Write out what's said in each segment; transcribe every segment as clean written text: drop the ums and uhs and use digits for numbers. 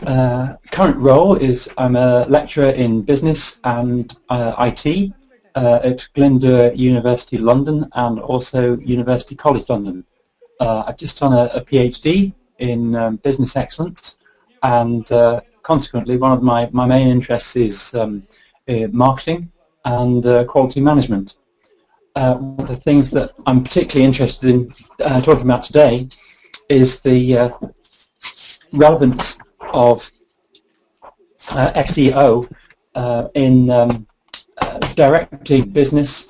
current role is I'm a lecturer in business and IT at Glyndŵr University London and also University College London. I've just done a PhD in business excellence, and consequently one of my main interests is marketing and quality management. One of the things that I'm particularly interested in talking about today is the relevance of SEO in directing business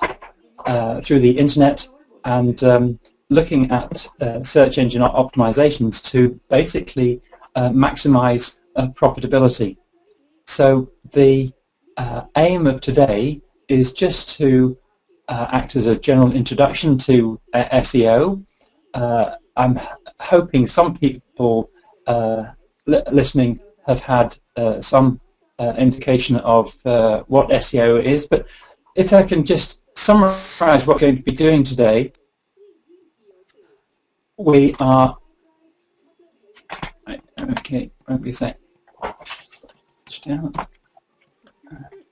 through the internet, and looking at search engine optimizations to basically maximize profitability. So the aim of today is just to act as a general introduction to SEO. I'm hoping some people listening have had some indication of what SEO is, but if I can just summarize what we're going to be doing today, we are, okay, won't be a sec.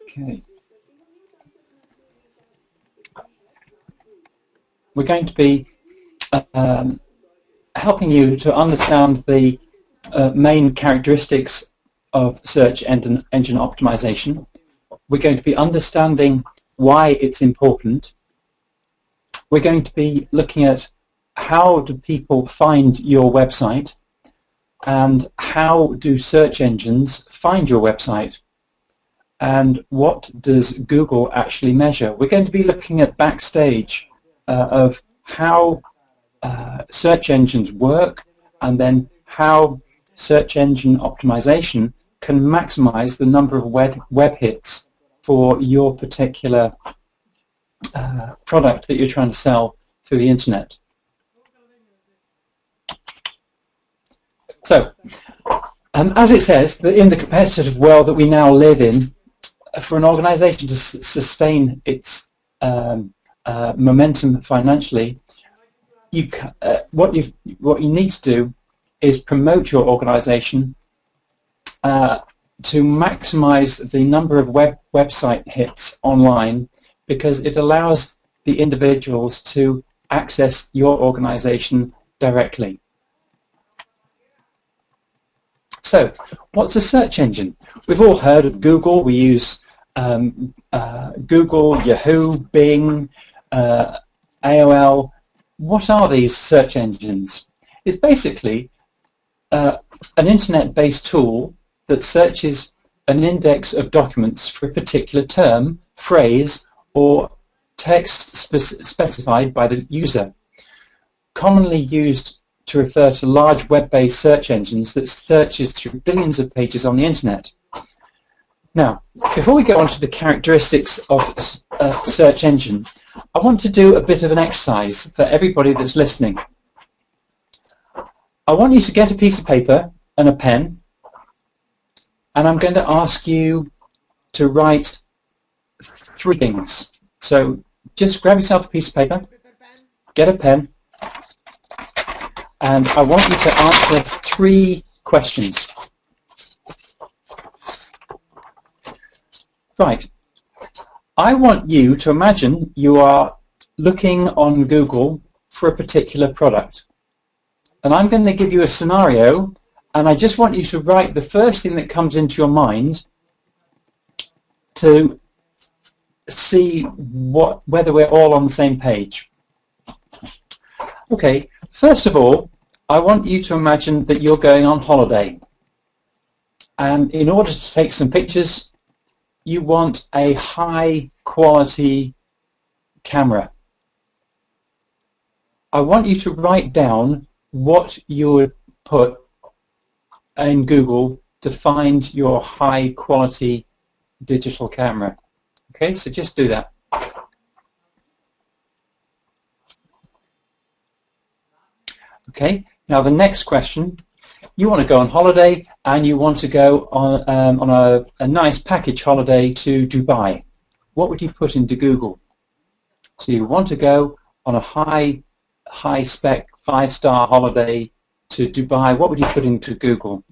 Okay. We're going to be helping you to understand the main characteristics of search engine optimization. We're going to be understanding why it's important. We're going to be looking at how do people find your website, and how do search engines find your website, and what does Google actually measure. We're going to be looking at backstage of how search engines work, and then how search engine optimization can maximize the number of web hits for your particular product that you're trying to sell through the internet. So, as it says, that in the competitive world that we now live in, for an organization to sustain its momentum financially, what you need to do is promote your organization to maximize the number of website hits online, because it allows the individuals to access your organization directly. So, what's a search engine? We've all heard of Google. We use Google, Yahoo, Bing, AOL. What are these search engines? It's basically an internet-based tool that searches an index of documents for a particular term, phrase, or text specified by the user, commonly used to refer to large web-based search engines that searches through billions of pages on the internet. Now, before we go on to the characteristics of a search engine, I want to do a bit of an exercise for everybody that's listening. I want you to get a piece of paper and a pen, and I'm going to ask you to write 3 things. So just grab yourself a piece of paper, get a pen, and I want you to answer 3 questions. Right. I want you to imagine you are looking on Google for a particular product. And I'm going to give you a scenario, and I just want you to write the first thing that comes into your mind to see whether we're all on the same page. Okay, first of all, I want you to imagine that you're going on holiday. And in order to take some pictures, you want a high quality camera. I want you to write down what you would put in Google to find your high quality digital camera. Okay, so just do that. Okay, now the next question, you want to go on holiday and you want to go on a nice package holiday to Dubai. What would you put into Google? So you want to go on a high spec 5-star holiday to Dubai. What would you put into Google?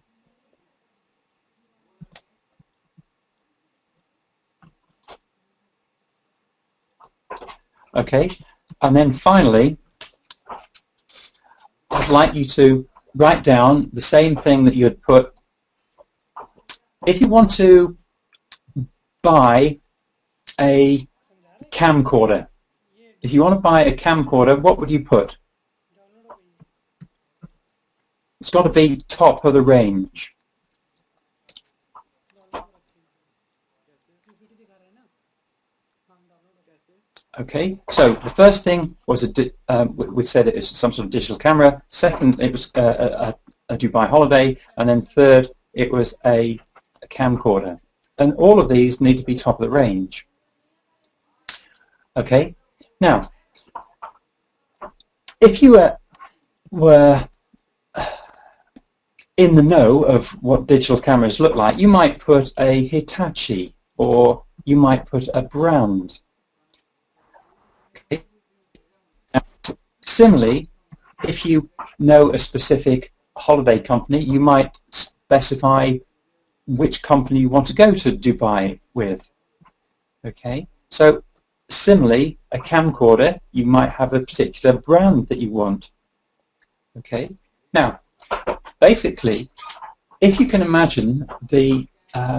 Okay, and then finally, I'd like you to write down the same thing that you had put. If you want to buy a camcorder, what would you put? It's got to be top of the range. Okay, so the first thing was we said it was some sort of digital camera. Second, it was a Dubai holiday, and then third, it was a camcorder. And all of these need to be top of the range. Okay, now, if you were in the know of what digital cameras look like, you might put a Hitachi, or you might put a brand. Okay. Similarly, if you know a specific holiday company, you might specify which company you want to go to Dubai with. Okay, so similarly, a camcorder, you might have a particular brand that you want. Okay, now basically, if you can imagine the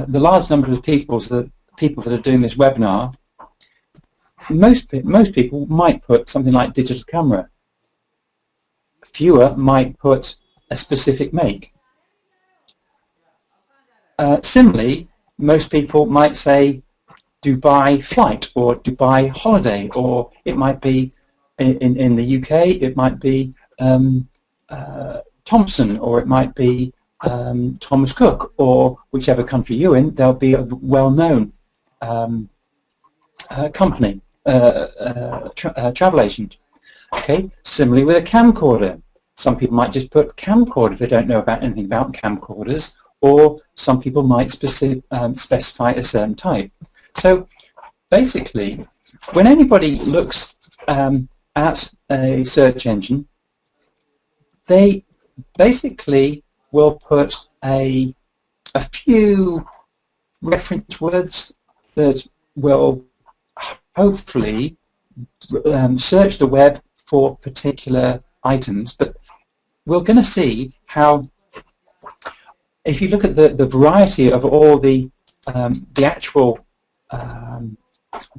large number of people that are doing this webinar, most people might put something like digital camera. Fewer might put a specific make. Similarly, most people might say Dubai flight or Dubai holiday, or it might be in the UK, it might be Thompson, or it might be Thomas Cook, or whichever country you're in, there'll be a well-known company, travel agent. Okay. Similarly with a camcorder, some people might just put camcorder if they don't know anything about camcorders, or some people might specify a certain type. So basically, when anybody looks at a search engine, they basically will put a few reference words that will hopefully search the web for particular items. But we're going to see how, if you look at the variety of all the actual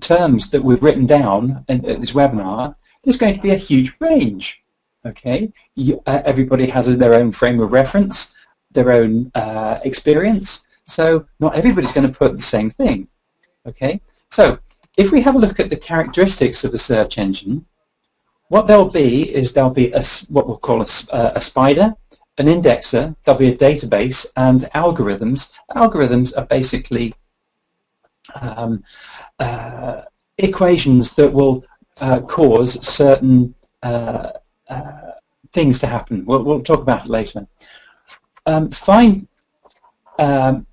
terms that we've written down in this webinar, there's going to be a huge range. Okay, everybody has their own frame of reference, their own experience, so not everybody's going to put the same thing. Okay, so if we have a look at the characteristics of a search engine, what there'll be is there'll be what we'll call a spider, an indexer, there'll be a database, and algorithms. Algorithms are basically equations that will cause certain things to happen. We'll talk about it later. Find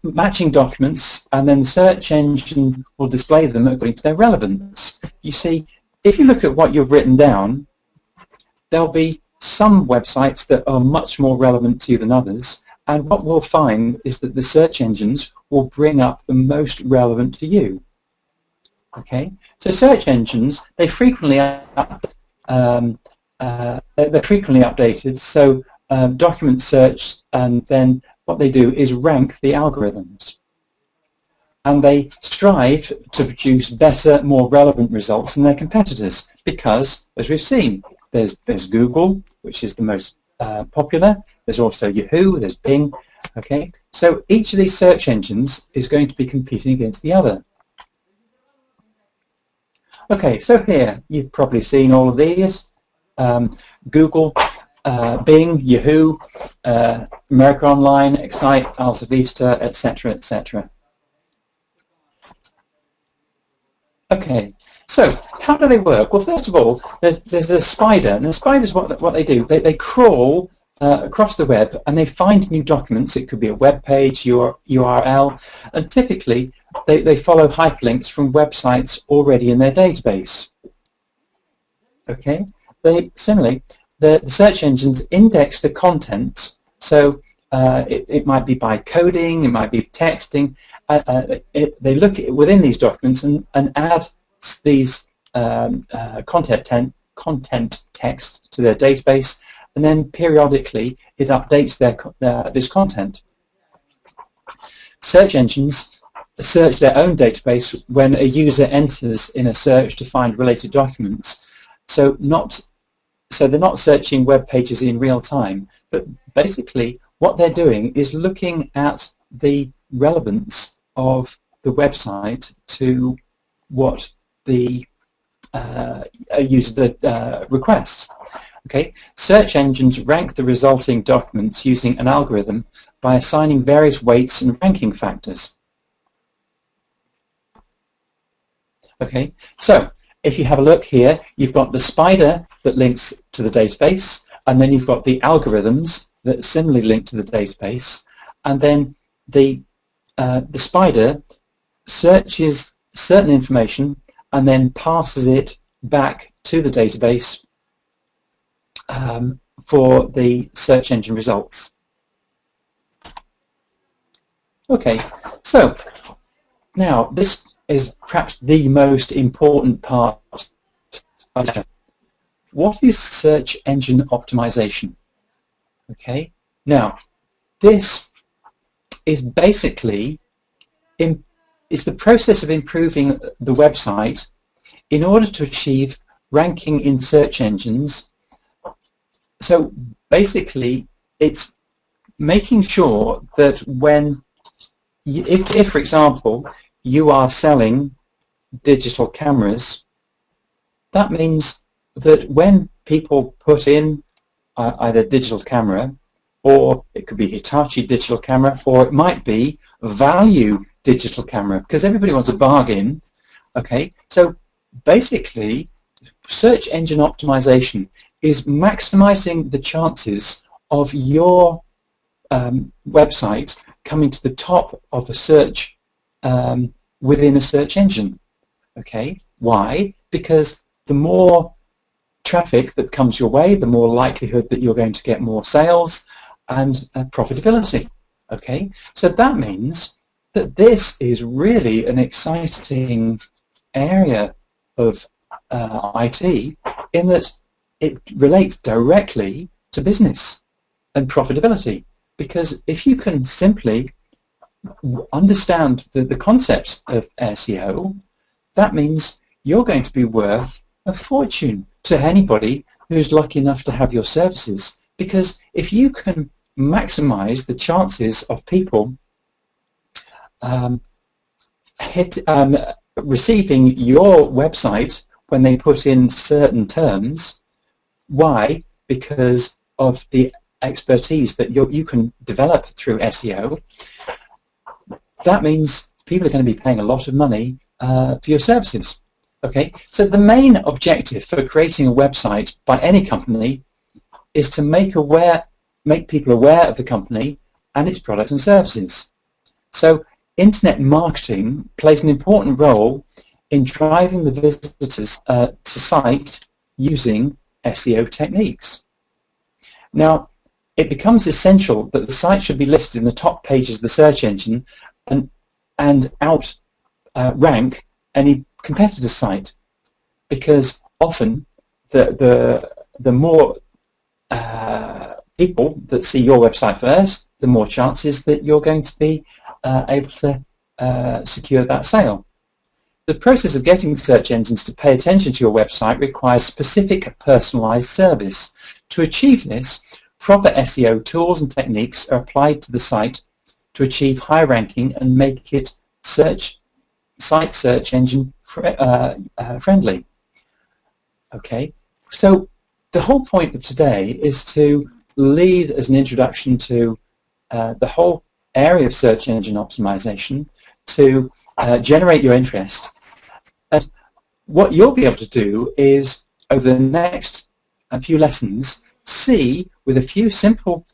matching documents, and then the search engine will display them according to their relevance. You see, if you look at what you've written down, there'll be some websites that are much more relevant to you than others, and what we'll find is that the search engines will bring up the most relevant to you. Okay, so search engines, they're frequently updated, so document search, and then what they do is rank the algorithms. And they strive to produce better, more relevant results than their competitors because, as we've seen, there's Google, which is the most popular. There's also Yahoo, there's Bing. Okay, so each of these search engines is going to be competing against the other. Okay, so here you've probably seen all of these. Google, Bing, Yahoo, America Online, Excite, Alta Vista, etc., etc. Okay, so how do they work? Well, first of all, there's a spider, and the spiders, what they do, they crawl across the web and they find new documents. It could be a web page, URL, and typically they follow hyperlinks from websites already in their database. Okay, similarly, the search engines index the content, so it might be by coding, it might be texting. They look within these documents and add these content text to their database, and then periodically it updates this content. Search engines search their own database when a user enters in a search to find related documents. So they're not searching web pages in real time, but basically what they're doing is looking at the relevance of the website to what the user requests. Okay, search engines rank the resulting documents using an algorithm by assigning various weights and ranking factors. Okay, so if you have a look here, you've got the spider that links to the database, and then you've got the algorithms that similarly link to the database, and then the spider searches certain information and then passes it back to the database for the search engine results. Okay, so now this is perhaps the most important part of it. What is search engine optimization? Okay, now this is basically it's the process of improving the website in order to achieve ranking in search engines. So basically it's making sure that when if for example you are selling digital cameras, that means that when people put in either digital camera, or it could be Hitachi digital camera, or it might be value digital camera, because everybody wants a bargain. Okay, so basically search engine optimization is maximizing the chances of your website coming to the top of a search within a search engine. Okay, why? Because the more traffic that comes your way, the more likelihood that you're going to get more sales and profitability. Okay, so that means that this is really an exciting area of IT, in that it relates directly to business and profitability. Because if you can simply understand the concepts of SEO, that means you're going to be worth a fortune to anybody who's lucky enough to have your services. Because if you can maximize the chances of people receiving your website when they put in certain terms, why? Because of the expertise that you can develop through SEO, that means people are going to be paying a lot of money for your services. Okay, so the main objective for creating a website by any company is to make people aware of the company and its products and services. So internet marketing plays an important role in driving the visitors to site using SEO techniques. Now, it becomes essential that the site should be listed in the top pages of the search engine and outrank any competitor site, because often the more people that see your website first, the more chances that you're going to be able to secure that sale. The process of getting search engines to pay attention to your website requires specific personalized service. To achieve this, proper SEO tools and techniques are applied to the site to achieve high ranking and make it site search engine friendly. Okay, so the whole point of today is to lead as an introduction to the whole area of search engine optimization, to generate your interest. And what you'll be able to do is, over the next few lessons, see with a few simple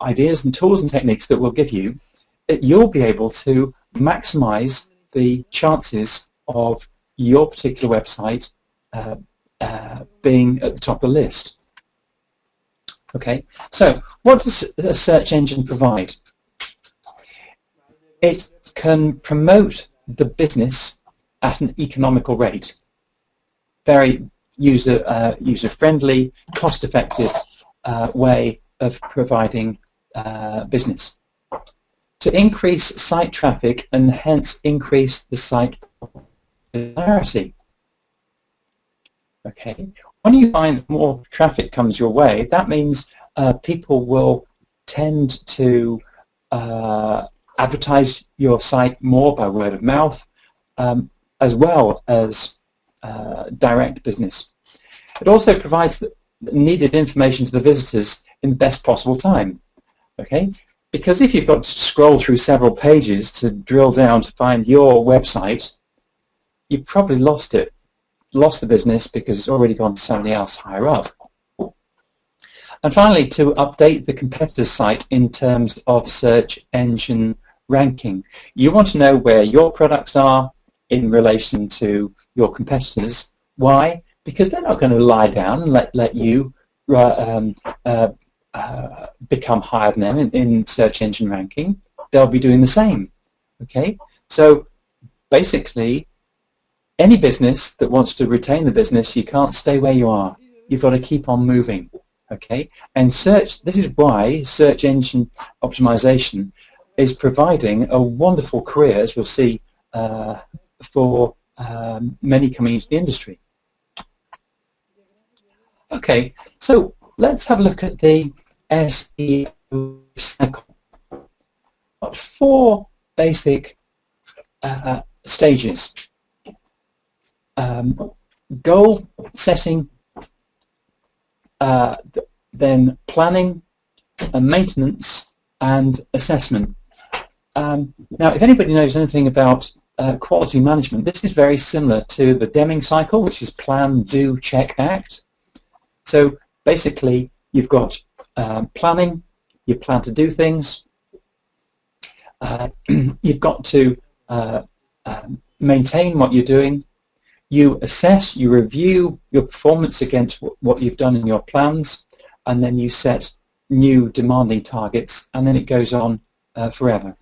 ideas and tools and techniques that we'll give you, that you'll be able to maximize the chances of your particular website being at the top of the list. Okay, so what does a search engine provide? It can promote the business at an economical rate. very user-friendly, cost-effective way of providing business. To increase site traffic and hence increase the site popularity. Okay, when you find more traffic comes your way, that means people will tend to advertise your site more by word of mouth, as well as direct business. It also provides the needed information to the visitors in the best possible time. Okay, because if you've got to scroll through several pages to drill down to find your website, you've probably lost the business because it's already gone to somebody else higher up. And finally, to update the competitor's site in terms of search engine ranking. You want to know where your products are in relation to your competitors. Why? Because they're not going to lie down and let you become higher than them in search engine ranking. They'll be doing the same. Okay, so basically, any business that wants to retain the business, you can't stay where you are. You've got to keep on moving. Okay, and this is why search engine optimization is providing a wonderful career, as we'll see, for many coming into the industry. Okay, so let's have a look at the SEO cycle. Got 4 basic stages. Goal setting, then planning, maintenance, and assessment. Now, if anybody knows anything about quality management, this is very similar to the Deming cycle, which is plan, do, check, act. So basically, you've got planning, you plan to do things, you've got to maintain what you're doing, you assess, you review your performance against what you've done in your plans, and then you set new demanding targets, and then it goes on forever.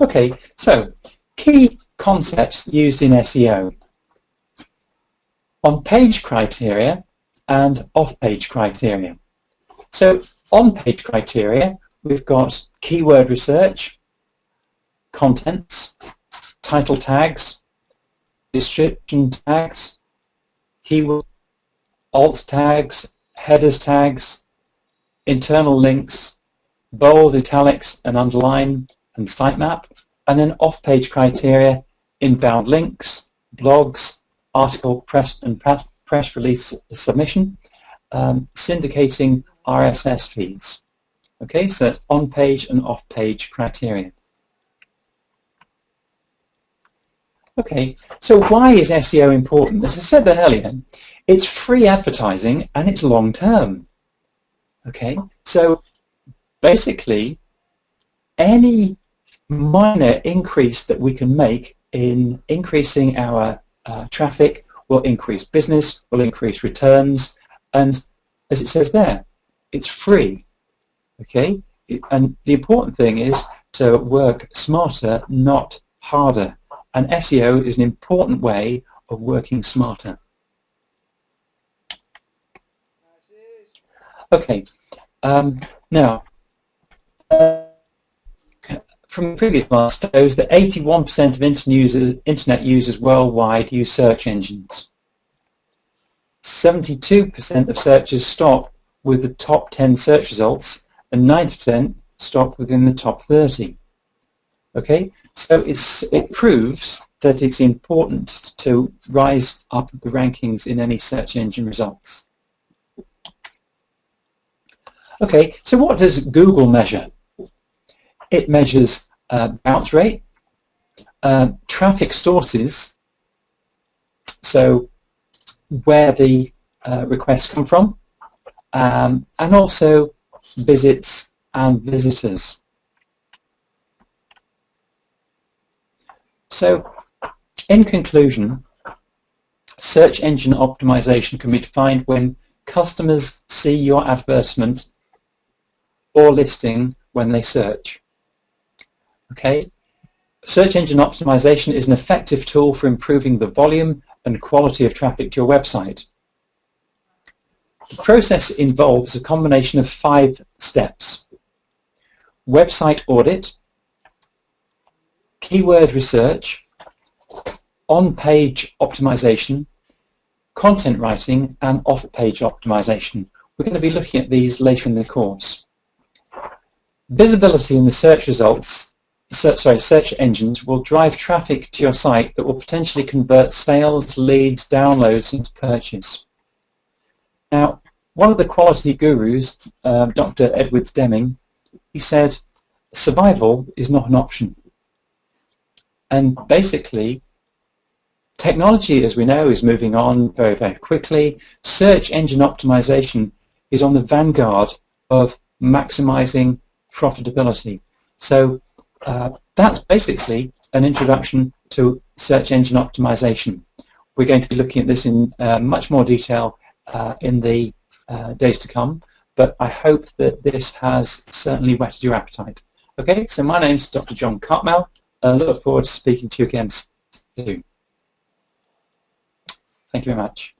Okay, so key concepts used in SEO. On-page criteria and off-page criteria. So on-page criteria, we've got keyword research, contents, title tags, description tags, keyword, alt tags, headers tags, internal links, bold, italics, and underline, and sitemap, and then off-page criteria, inbound links, blogs, article, press release submission, syndicating RSS feeds. Okay, so that's on-page and off-page criteria. Okay, so why is SEO important? As I said that earlier, it's free advertising and it's long-term. Okay, so basically any minor increase that we can make in increasing our traffic will increase business, will increase returns, and as it says there, it's free. Okay, and the important thing is to work smarter, not harder. And SEO is an important way of working smarter. Okay, now, from the previous one shows that 81% of internet users worldwide use search engines. 72% of searches stop with the top 10 search results, and 90% stop within the top 30. Okay, so it proves that it's important to rise up the rankings in any search engine results. Okay, so what does Google measure? It measures bounce rate, traffic sources, so where the requests come from, and also visits and visitors. So, in conclusion, search engine optimization can be defined when customers see your advertisement or listing when they search. Okay, Search engine optimization is an effective tool for improving the volume and quality of traffic to your website. The process involves a combination of 5 steps: website audit, keyword research, on-page optimization, content writing, and off-page optimization. We're going to be looking at these later in the course. Visibility in the search results, search engines will drive traffic to your site that will potentially convert sales, leads, downloads into purchase. Now, one of the quality gurus, Dr. Edwards Deming, he said, survival is not an option. And basically, technology, as we know, is moving on very, very quickly. Search engine optimization is on the vanguard of maximizing profitability. So that's basically an introduction to search engine optimization. We're going to be looking at this in much more detail in the days to come, but I hope that this has certainly whetted your appetite. Okay, so my name's Dr. John Cartmel. I look forward to speaking to you again soon. Thank you very much.